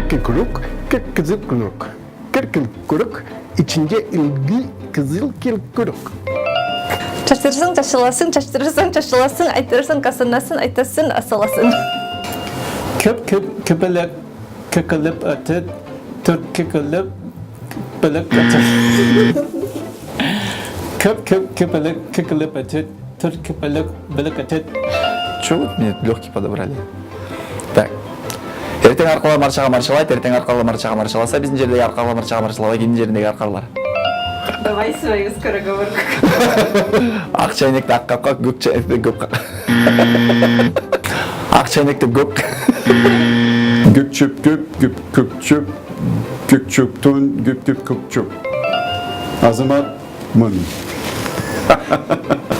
Kırkı kuruk, kırk kızıl kuruk. Kırkıl kuruk, içince ilgi kızıl kil kuruk. Çaştırırsın, çaşılasın, çaştırırsın, çaşılasın, aytırırsın, kasınasın, aytasın, asılasın. Köpelek kekelip atıt, Türk kekelip belek atıt. Köpelek kekelip atıt, Türk kekelip belek atıt. Чего мне легкий подобрали? Так. Ертең арқалар маршаға маршалайды, ертең арқалар маршаға маршаласа, біздің жердегі арқалар маршаға маршалабай, келдің жеріндегі арқалар. Давай свою скороговорку. Ақ чайнекті ақ қапқа, көк чайнекті көк қап. Ақ чайнекті көк. Gök çöp göp göp kök çöp. Gök çöp ton göp göp kök çöp. Азамат мын.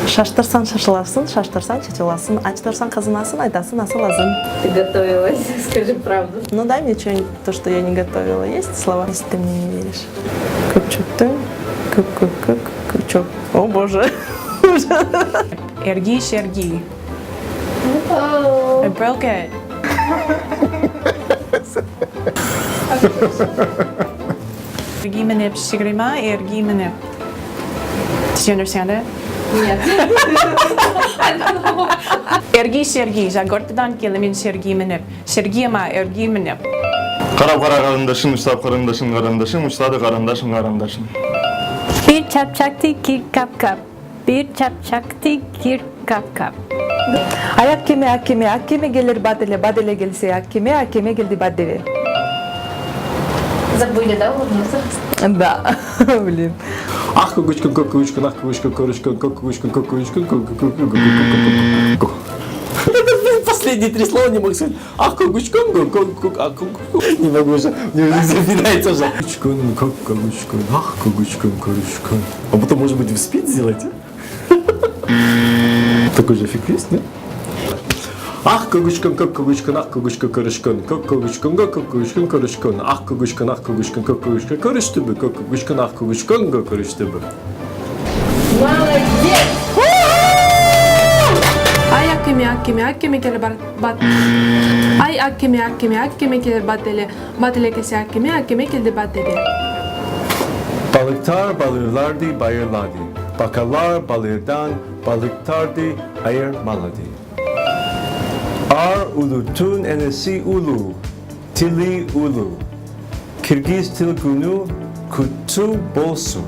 Шаштырсаң шашыласың, шаштырсаң чечиласың, ачтырсаң казынасың, айтасың асыласың. Ты готовилась, скажи правду. Ну дай мне что-нибудь, то, что я не готовила. Есть слова, если ты мне не веришь? Көк-чөптің, көк-чөп. О боже. Ergi şergi. I broke it. Ergi menip shigrima, ergi menip. Did you understand it? Нет. Ergi şergi. Jagortadan kelimin şergi menip. Şergi ama ergi menip. Qarab qara qarindaşın, ustad qarindaşın, qarindaşın, ustadı qarindaşın, qarindaşın. Bir çapçaktı kir kap kap. Bir çapçaktı kir kap kap. Ayak keme gelir badele, badele gelse ayak keme geldi badele. Забыли, да, улыбнуться? Да, блин. Ах кукушкин кукушкин, ах кукушкин кукушкин, кукушкин кукушкин, Последние три слова не могу сказать. Ах, кукушкин, не могу уже, мне уже запинается уже. кукушкин, кукушкин, ах кукушкин кукушкин. А потом, может быть, в спид сделать? Такой же эффект есть, нет? Ах кукушкин, кукушкин, ах кукушкин кукушкин, кукушкин, кукушкин кукушкин, ах кукушкин, кукушкин, кукушкин, кукушкин, ах кукушкин, кукушкин. Молодец! Ay akkeme gelir bat. Ay akkeme gelir batele kese akkeme geldi batele. Balıktar balırlardı, bayırlardı. Bakarlar balırdan, balıktardı, ayırmalardı. Ar ulutun enesi ulu, tili ulu. Kirgiz tilgunu kutu bolsun.